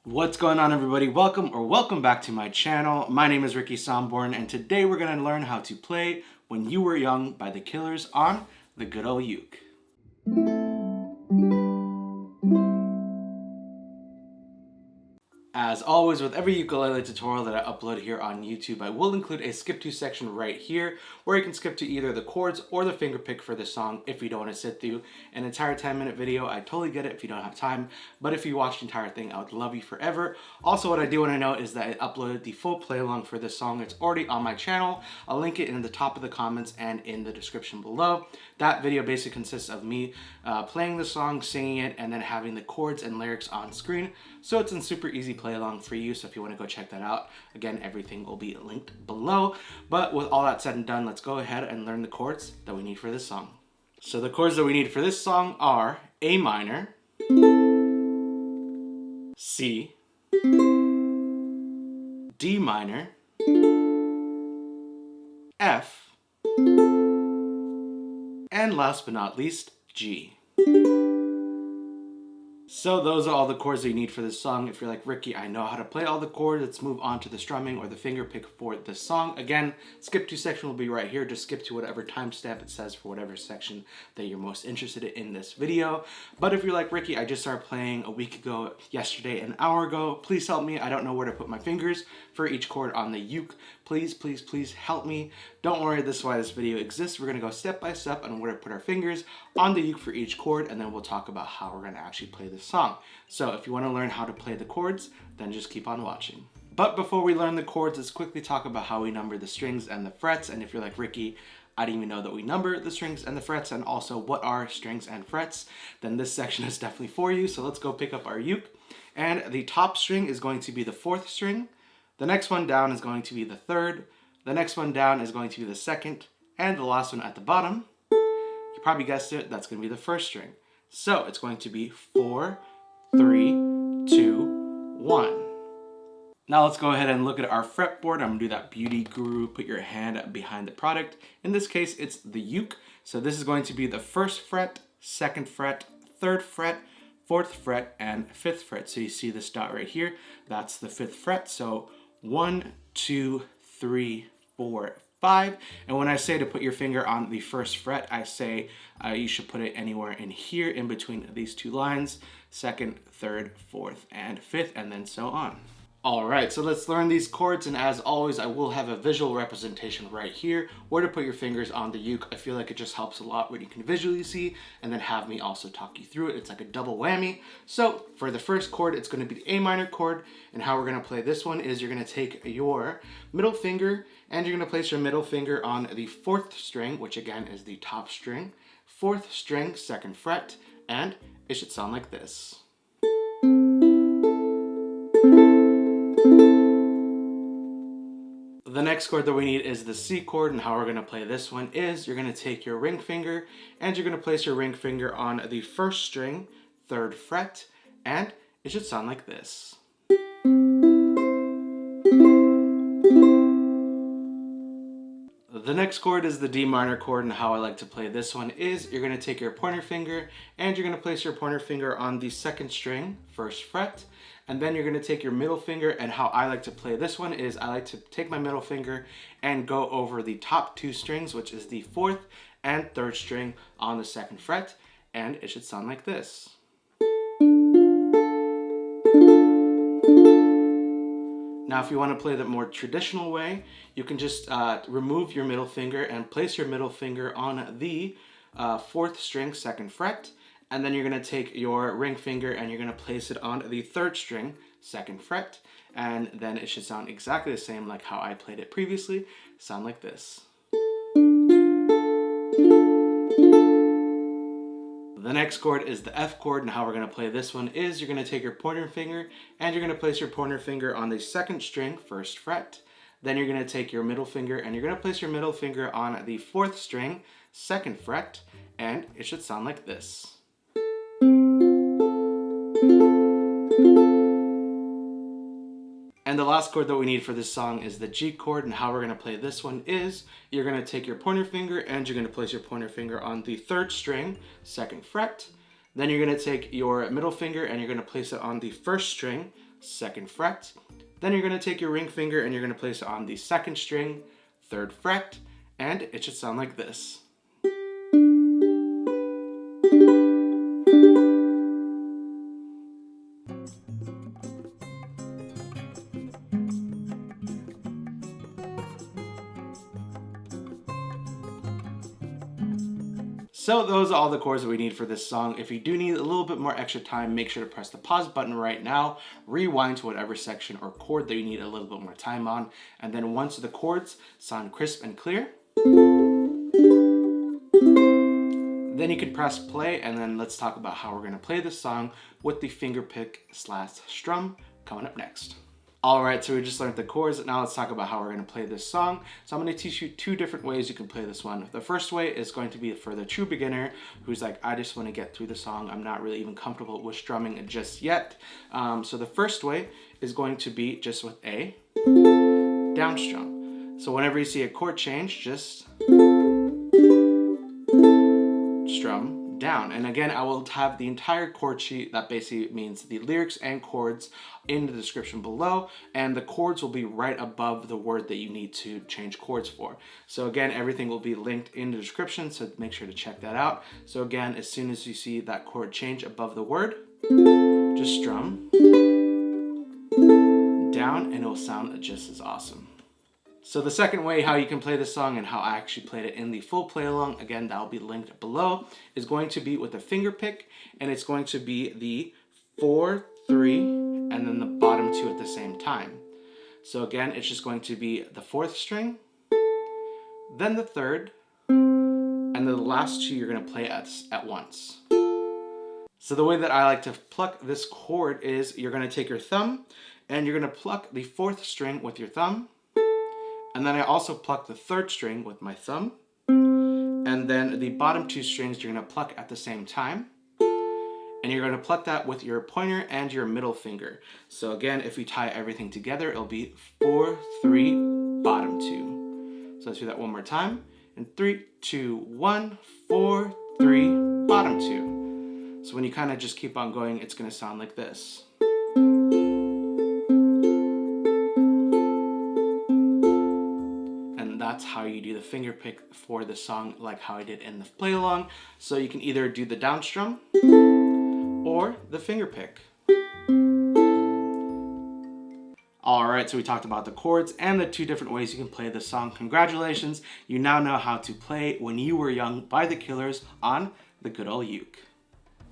What's going on, everybody? Welcome back to my channel. My name is Ricky Somborn, and today we're going to learn how to play When You Were Young by the Killers on the good old uke. As always, with every ukulele tutorial that I upload here on YouTube, I will include a skip to section right here where you can skip to either the chords or the finger pick for the song if you don't want to sit through an entire 10-minute video. I totally get it if you don't have time, but if you watch the entire thing, I would love you forever. Also, what I do want to note is that I uploaded the full play along for this song. It's already on my channel. I'll link it in the top of the comments and in the description below. That video basically consists of me playing the song, singing it, and then having the chords and lyrics on screen. So it's a super easy play along for you. So if you want to go check that out, again, everything will be linked below. But with all that said and done, let's go ahead and learn the chords that we need for this song. So the chords that we need for this song are A minor, C, D minor, F, and last but not least, G. So those are all the chords that you need for this song. If you're like, Ricky, I know how to play all the chords, let's move on to the strumming or the finger pick for this song. Again, skip to section will be right here. Just skip to whatever timestamp it says for whatever section that you're most interested in this video. But if you're like, Ricky, I just started playing a week ago, yesterday, an hour ago, please help me. I don't know where to put my fingers for each chord on the uke. Please, please, please help me. Don't worry, this is why this video exists. We're gonna go step by step on where to put our fingers on the uke for each chord, and then we'll talk about how we're gonna actually play this song. So if you wanna learn how to play the chords, then just keep on watching. But before we learn the chords, let's quickly talk about how we number the strings and the frets. And if you're like, Ricky, I didn't even know that we number the strings and the frets, and also what are strings and frets, then this section is definitely for you. So let's go pick up our uke. And the top string is going to be the 4th string. The next one down is going to be the 3rd. The next one down is going to be the 2nd. And the last one at the bottom, you probably guessed it, that's going to be the 1st string. So it's going to be 4, 3, 2, 1. Now let's go ahead and look at our fretboard. I'm going to do that beauty guru, put your hand behind the product. In this case, it's the uke. So this is going to be the 1st fret, 2nd fret, 3rd fret, 4th fret, and 5th fret. So you see this dot right here, that's the 5th fret. So 1, 2, 3, 4, 5. And when I say to put your finger on the 1st fret, I say you should put it anywhere in here in between these two lines, 2nd, 3rd, 4th, and 5th, and then so on. All right, so let's learn these chords, and as always, I will have a visual representation right here where to put your fingers on the uke. I feel like it just helps a lot when you can visually see and then have me also talk you through it. It's like a double whammy. So for the first chord, it's going to be the A minor chord, and how we're going to play this one is you're going to take your middle finger and you're going to place your middle finger on the 4th string, which again is the top string, 4th string, 2nd fret, and it should sound like this. The next chord that we need is the C chord, and how we're going to play this one is you're going to take your ring finger and you're going to place your ring finger on the 1st string, 3rd fret, and it should sound like this. The next chord is the D minor chord, and how I like to play this one is you're going to take your pointer finger and you're going to place your pointer finger on the 2nd string, 1st fret, and then you're going to take your middle finger, and how I like to play this one is I like to take my middle finger and go over the top 2 strings, which is the 4th and 3rd string on the 2nd fret, and it should sound like this. Now, if you want to play the more traditional way, you can just remove your middle finger and place your middle finger on the 4th string, 2nd fret, and then you're going to take your ring finger and you're going to place it on the 3rd string, 2nd fret, and then it should sound exactly the same like how I played it previously. Sound like this. The next chord is the F chord, and how we're going to play this one is you're going to take your pointer finger and you're going to place your pointer finger on the 2nd string, 1st fret. Then you're going to take your middle finger and you're going to place your middle finger on the 4th string, 2nd fret, and it should sound like this. And the last chord that we need for this song is the G chord, and how we're going to play this one is you're going to take your pointer finger and you're going to place your pointer finger on the 3rd string, 2nd fret. Then you're going to take your middle finger and you're going to place it on the 1st string, 2nd fret. Then you're going to take your ring finger and you're going to place it on the 2nd string, 3rd fret, and it should sound like this. So those are all the chords that we need for this song. If you do need a little bit more extra time, make sure to press the pause button right now, rewind to whatever section or chord that you need a little bit more time on, and then once the chords sound crisp and clear, then you can press play, and then let's talk about how we're going to play this song with the fingerpick/strum coming up next. Alright, so we just learned the chords. Now let's talk about how we're going to play this song. So I'm going to teach you 2 different ways you can play this one. The first way is going to be for the true beginner who's like, I just want to get through the song. I'm not really even comfortable with strumming just yet. So the first way is going to be just with a down strum. So whenever you see a chord change, just strum down. And again, I will have the entire chord sheet, that basically means the lyrics and chords, in the description below, and the chords will be right above the word that you need to change chords for. So again, everything will be linked in the description, so make sure to check that out. So again, as soon as you see that chord change above the word, just strum down and it will sound just as awesome. So the second way how you can play this song and how I actually played it in the full play along, again, that will be linked below, is going to be with a finger pick, and it's going to be the 4, 3, and then the bottom 2 at the same time. So again, it's just going to be the 4th string, then the 3rd, and then the last 2 you're going to play at once. So the way that I like to pluck this chord is you're going to take your thumb and you're going to pluck the 4th string with your thumb. And then I also pluck the 3rd string with my thumb. And then the bottom 2 strings you're going to pluck at the same time. And you're going to pluck that with your pointer and your middle finger. So again, if we tie everything together, it'll be 4, 3, bottom 2. So let's do that one more time. And 3, 2, 1, 4, 3, bottom 2. So when you kind of just keep on going, it's going to sound like this. That's how you do the finger pick for the song, like how I did in the play along. So you can either do the down strum or the finger pick. Alright, so we talked about the chords and the 2 different ways you can play this song. Congratulations, you now know how to play When You Were Young by the Killers on the good old uke.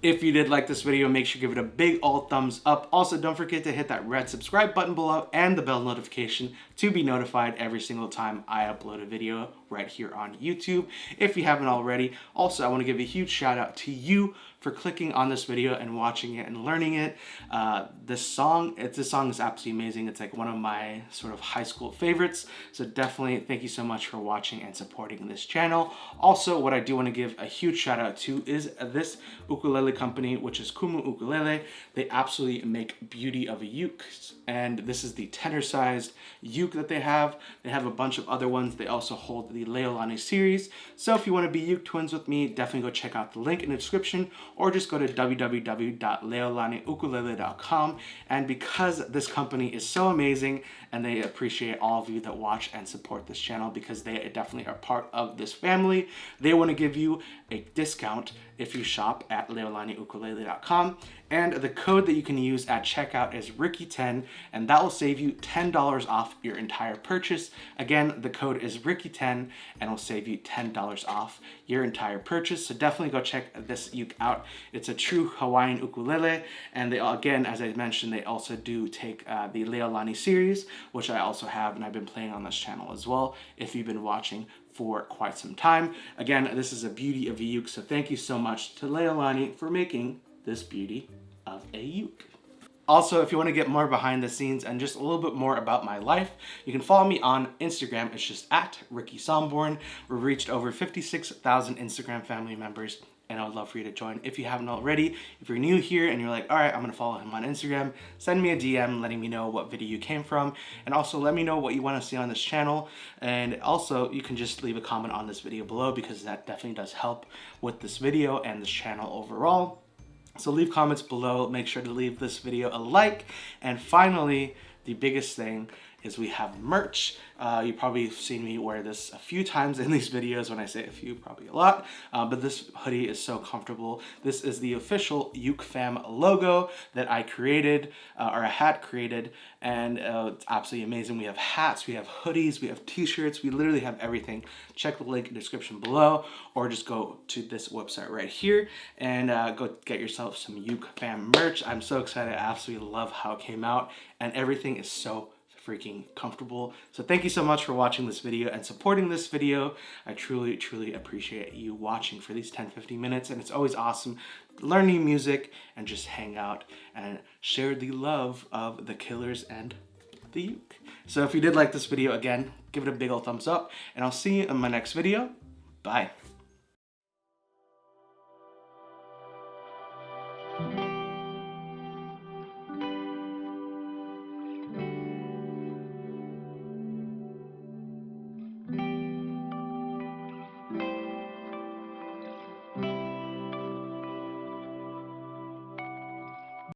If you did like this video, make sure you give it a big old thumbs up. Also, don't forget to hit that red subscribe button below and the bell notification to be notified every single time I upload a video right here on YouTube, if you haven't already. Also, I want to give a huge shout out to you for clicking on this video and watching it and learning it. This song is absolutely amazing. It's like one of my sort of high school favorites. So definitely thank you so much for watching and supporting this channel. Also, what I do want to give a huge shout out to is this ukulele company, which is Kumu Ukulele. They absolutely make beauty of a uke, and this is the tenor sized uke that they have. They have a bunch of other ones. They also hold the Leolani series. So if you want to be uke twins with me, definitely go check out the link in the description, or just go to www.leolaniukulele.com. And because this company is so amazing and they appreciate all of you that watch and support this channel, because they definitely are part of this family, they want to give you a discount if you shop at leolaniukulele.com. And the code that you can use at checkout is Ricky10, and that will save you $10 off your entire purchase. Again, the code is Ricky10 and will save you $10 off your entire purchase. So definitely go check this uke out. It's a true Hawaiian ukulele, and they, again, as I mentioned, they also do take the Leolani series, which I also have, and I've been playing on this channel as well, if you've been watching for quite some time. Again, this is a beauty of a uke, so thank you so much to Leolani for making this beauty of a uke. Also, if you want to get more behind the scenes and just a little bit more about my life, you can follow me on Instagram. It's just at Ricky Somborn. We've reached over 56,000 Instagram family members, and I would love for you to join if you haven't already. If you're new here and you're like, all right, I'm going to follow him on Instagram, send me a DM letting me know what video you came from, and also let me know what you want to see on this channel. And also, you can just leave a comment on this video below, because that definitely does help with this video and this channel overall. So leave comments below, make sure to leave this video a like, and finally, the biggest thing is we have merch. You probably have seen me wear this a few times in these videos. When I say a few, probably a lot, but this hoodie is so comfortable. This is the official Uke Fam logo that I created, or a hat created, and it's absolutely amazing. We have hats, we have hoodies, we have t-shirts, we literally have everything. Check the link in the description below, or just go to this website right here and go get yourself some Uke Fam merch. I'm so excited. I absolutely love how it came out, and everything is so freaking comfortable. So thank you so much for watching this video and supporting this video. I truly, truly appreciate you watching for these 10-15 minutes, and it's always awesome to learn new music and just hang out and share the love of the Killers and the uke. So if you did like this video, again, give it a big old thumbs up, and I'll see you in my next video. Bye.